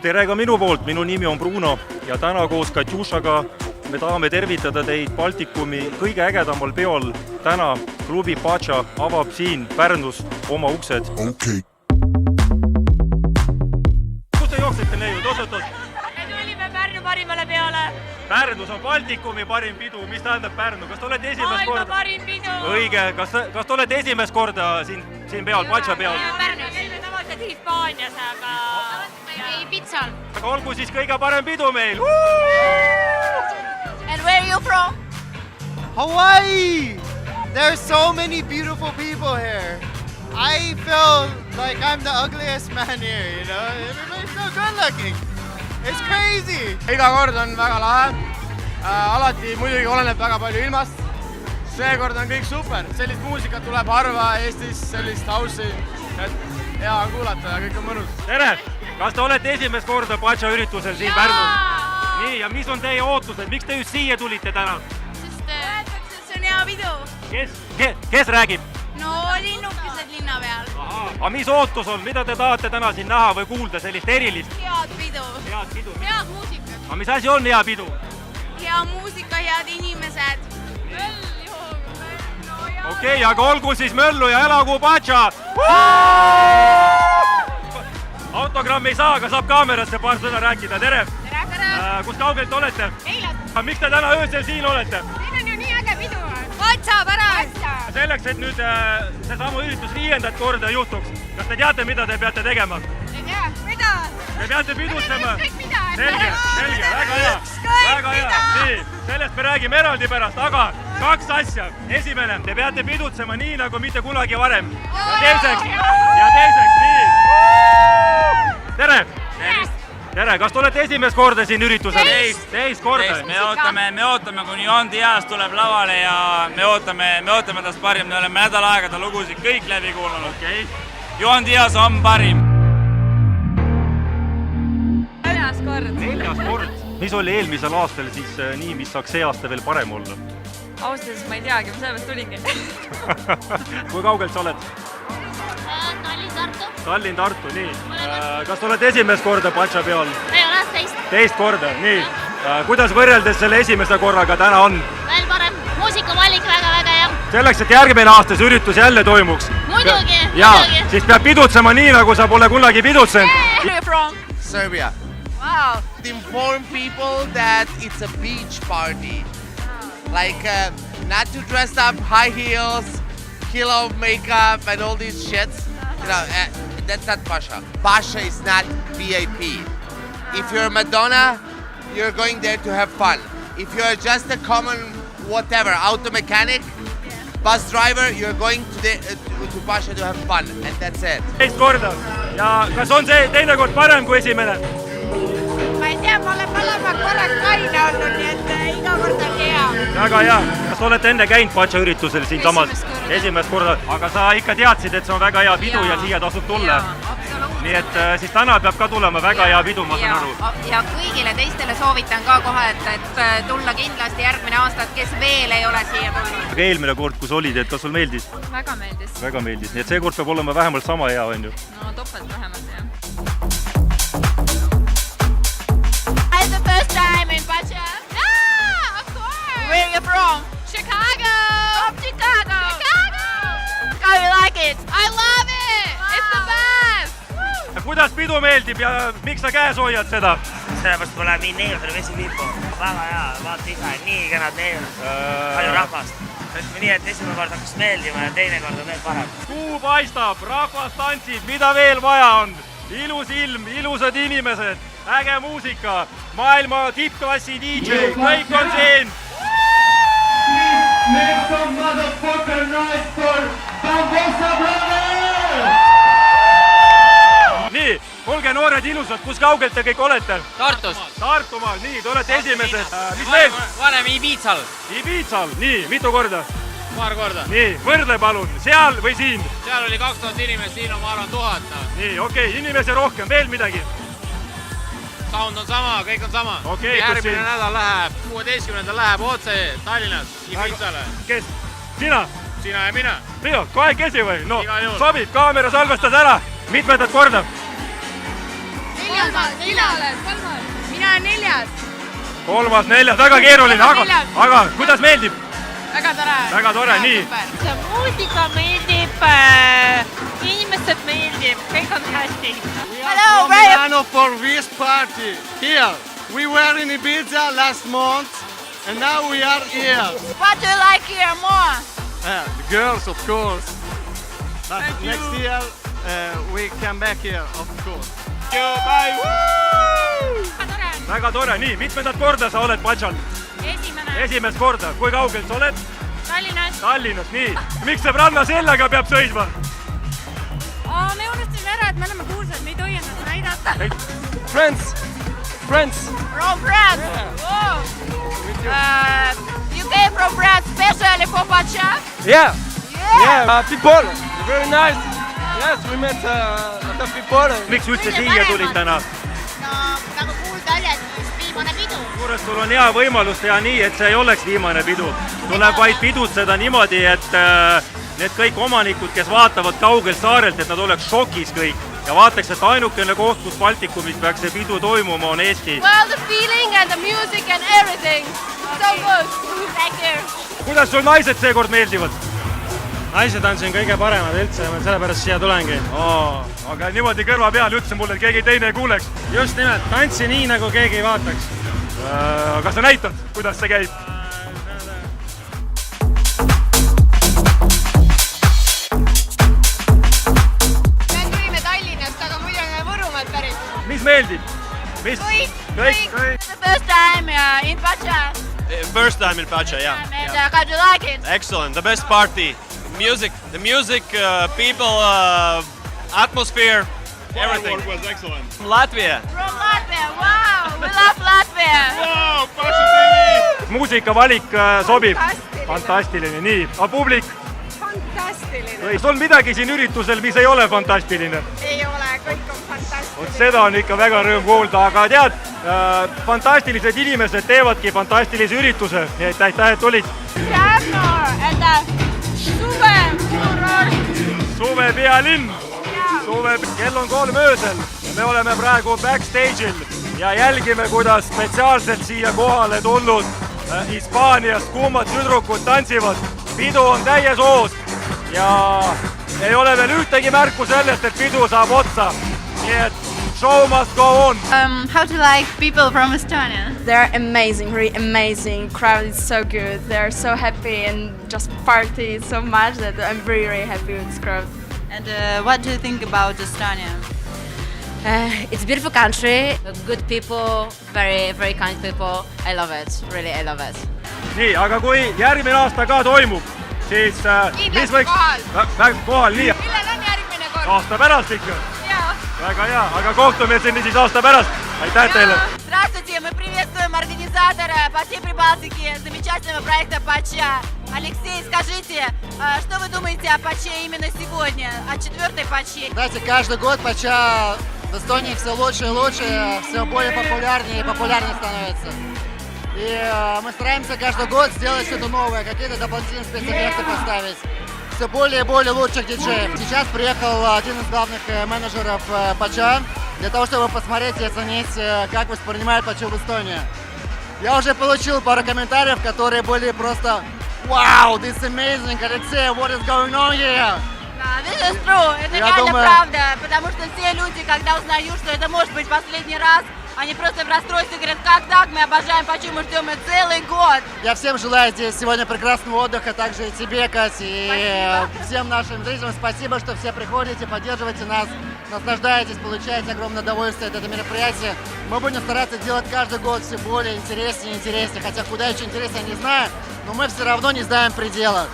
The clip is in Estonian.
tere ka minu poolt, minu nimi on Bruno ja täna koos Katjušaga me tahame tervitada teid Baltikumi kõige ägedamal peol. Täna klubi Pacha avab siin Pärnus oma uksed. Okay. Kus te jooksete neiud? Oot. Me tulime Pärnu parimale peole. Pärnus on Baltikumi parim pidu. Mis tähendab Pärnu? Kas te olete esimest korda? Maailma parim pidu. Õige. Kas te olete esimest korda siin peal, Pacha peal? Pärnus. Me tavaliselt Hispaanias, aga Ibitzal. Aga olgu siis kõige parem pidu meil. And where are you from? Hawaii! There's so many beautiful people here. I feel like I'm the ugliest man here, you know? Everybody's so good looking. It's crazy! Iga kord on väga lahe. Alati muidugi oleneb väga palju ilmast. Seekord on kõik super. Sellist muusikat tuleb harva Eestis, sellist house'i. Hea on kuulata ja kõik on mõnus. Tere! Kas te olete esimest korda Pacha üritusel siin Pärnus? Nii, ja mis on teie ootused? Miks te just siia tulite täna? Sest räätakse, et see on hea pidu. Kes räägib? No linnukesed linna peal. Aga mis ootus on? Mida te tahate täna siin näha või kuulda sellist erilist? Head pidu. Head pidu. Head muusikat. Aga mis asi on hea pidu? Hea muusika, head inimesed. Okei, aga olgu siis möllu ja elagu Pacha! Autogrammi ei saa, aga saab kaamerasse paar sõna rääkida. Tere! Kus kaugelt olete? Eilad. Miks te täna öösel siin olete? Siin on ju nii äge pidu. Pacha pärast. Selleks, et nüüd seesama üritus 5. korda juhtuks. Kas te teate, mida te peate tegema? Ei tea, mida? Te peate pidutsema. Ükskõik mida. Selge, väga hea. Väga hea. Nii, sellest me räägime eraldi pärast, aga 2 asja. Esimene, te peate pidutsema nii, nagu mitte kunagi varem. Ja teiseks, nii. Tere! Tere, kas te olete esimest korda siin üritusel? Teist korda. Me ootame, kuni Johan Diaz tuleb lavale ja me ootame tast parim. Me oleme nädal aega ta lugusid kõik läbi kuulanud. Okay. Johan Diaz on parim. 4. kord. 4. kord. Mis oli eelmisel aastal siis nii, mis saaks see aasta veel parem olla? Ausalt, ma ei teagi, ma sellepärast tulingi. Kui kaugelt sa oled? Tallinn-Tartu, nii. Kas te olete esimest korda Pacha peal? Ei ole, teist. Teist korda, nii. Kuidas võrreldes selle esimese korraga täna on? Veel parem. Muusikavalik väga hea. Selleks, et järgmine aasta see üritus jälle toimuks. Muidugi. Siis peab pidutsema nii, nagu sa pole kunagi pidutsenud. Where are you from? Serbia. Wow. Inform people that it's a beach party. Like, not to dress up high heels, kill of makeup and all these shits. You know, that's not Pacha. Pacha is not VIP. If you're Madonna, you're going there to have fun. If you're just a common whatever, auto mechanic, bus driver, you're going to Pacha to have fun, and that's it. Teist korda. Ja kas on see teine kord parem kui esimene? Ma ei tea, ma olen mõlemad korraks kaine olnud, nii et iga kord on hea. Väga hea. Kas te olete enne käinud Pacha üritusel siin samas? Esimest korda. Aga sa ikka teadsid, et see on väga hea pidu ja siia tasub tulla. Absoluutselt. Nii et siis täna peab ka tulema väga hea pidu, ma saan aru. Ja kõigile teistele soovitan ka kohe, et tulla kindlasti järgmine aasta, kes veel ei ole siia tulnud. Aga eelmine kord, kus olid, et kas sul meeldis? Väga meeldis. Väga meeldis. Nii et see kord peab olema vähemalt sama hea, on ju? No topelt vähemalt, jah. It's the first time in Pacha. Yeah, of course. Where are you from? Chicago. From Chicago. Chicago. How do you like it? I love it. Wow. It's the best. Kuidas pidu meeldib ja miks sa käes hoiad seda? Sellepärast tuleb nii neersele vesipiipu. Väga hea, vaata ise, nii kenad neers. Palju rahvast. Nii, et esimene kord hakkas meeldima ja teine kord on veel parem. Kuu paistab, rahvas tantsib, mida veel vaja on? Ilus ilm, ilusad inimesed, äge muusika, maailma tippklassi DJ, kõik on siin! Make some motherfucker noise for Bambosa Brothers! Nii, olge noored ilusad, kus kaugelt te kõik olete? Tartus. Tartumaal, nii, te olete esimesed. Mis veel? Varem Ibizal. Ibizal, nii, mitu korda? Paar korda. Nii, võrdle palun, seal või siin? Seal oli 2000 inimest, siin on ma arvan 1000. Nii, okei, inimese rohkem, veel midagi? Sound on sama, kõik on sama. Okei, kus Järgmine siin? nädal läheb, 16. läheb otse Tallinnas, Ibizale. Kes? Sina? Sina ja mina. Riho, kahekesi või? No, Igal juhul. sobib, kaamera salvestas ära. Mitmendat korda? sina oled kolmas. mina olen 4. kolmas, neljas, väga keeruline, aga kuidas meeldib? väga tore. väga tore, nii. see muusika meeldib, inimesed meeldib, kõik on hästi. Hello, Milano for this party here. We were in Ibiza last month and now we are here. What do you like here more? The girls, of course. But next year we come back here, of course. väga tore, nii, mitmendat korda sa oled Patsal? esimest korda, kui kaugelt sa oled? Tallinnas, nii. miks sõbranna sellega peab sõitma? me unustasime ära, et me oleme kuulsad, me ei tohi ennast näidata. Friends. From France. Oh. You came from France especially for Pacha? Yeah. Yeah. People, very nice. Yes, we met a lot of people. miks üldse siia tulid täna? No, nagu kuulda oli, et just viimane pidu. Suures sul on hea võimalus teha nii, et see ei oleks viimane pidu. Tuleb vaid pidutseda niimoodi, et need kõik omanikud, kes vaatavad kaugelt saarelt, et nad oleks šokis kõik. Ja vaataks, et ainukene koht, kus Baltikumis peaks see pidu toimuma, on Eesti. Well, the feeling and the music and everything. So good. Thank you. Kuidas sul naised seekord meeldivad? Naised on siin kõige paremad üldse, sellepärast siia tulengi. Aga niimoodi kõrva peal ütlesin mulle, et keegi teine ei kuuleks. Just nimelt, tantsi nii, nagu keegi ei vaataks. Kas sa näitad, kuidas see käib? Me tulime Tallinnast, aga muidu oleme Võrumaalt pärit. Mis meeldib? Kõik. Kõik. The first time in Pacha. First time in Pacha, yeah. And how do you like it? Excellent, the best party. The music, people, atmosphere, everything. was excellent. From Latvia. From Latvia. Wow, we love Latvia. Wow, Pacha TV! Muusikavalik sobib. Fantastiline, nii. A publik? Fantastiline. Sul midagi siin üritusel, mis ei ole fantastiline? Ei ole, kõik on fantastiline. Seda on ikka väga rõõm kuulda, aga tead, fantastilised inimesed teevadki fantastilise ürituse. Nii et aitäh, et tulid. Suve pealinn. Kell on 3 öösel. Me oleme praegu backstage'il ja jälgime, kuidas spetsiaalselt siia kohale tulnud Hispaaniast kuumad tüdrukud tantsivad. Pidu on täies hoos ja ei ole veel ühtegi märku sellest, et pidu saab otsa. Nii et show must go on. How do you like people from Estonia? They're amazing, really amazing. Crowd is so good. They're so happy and just party so much that I'm really, really happy with this crowd. And what do you think about Estonia? It's a beautiful country. Good people, very, very kind people. I love it, really, I love it. Nii, aga kui järgmine aasta ka toimub, siis mis võiks... Kohal, nii. Millal on järgmine kord? Aasta pärast ikka. Jaa. Väga hea, aga kohtume siin siis aasta pärast. Aitäh teile! Здравствуйте, мы приветствуем организатора по всей Прибалтике замечательного проекта Пача. Алексей, скажите, что вы думаете о Паче именно сегодня, о 4-й Паче? Знаете, каждый год Пача в Эстонии все лучше и лучше, все более популярнее и популярнее становится. И мы стараемся каждый год сделать что-то новое, какие-то дополнительные спецэффекты поставить. Все более и более лучших диджеев. Сейчас приехал один из главных менеджеров Пача для того, чтобы посмотреть и оценить, как воспринимают Пачу в Эстонии. Я уже получил пару комментариев, которые были просто «Wow, this is amazing, Alexei, what is going on here?» This is true, это реально правда, потому что все люди, когда узнают, что это может быть последний раз, они просто в расстройстве говорят, как так, мы обожаем Пачу, мы ждем ее целый год. Я всем желаю здесь сегодня прекрасного отдыха, также и тебе, Катя, и всем нашим зрителям спасибо, что все приходите, поддерживаете нас, наслаждаетесь, получаете огромное удовольствие от этого мероприятия. Мы будем стараться делать каждый год все более интереснее и интереснее, хотя куда еще интереснее, я не знаю, но мы все равно не знаем предела.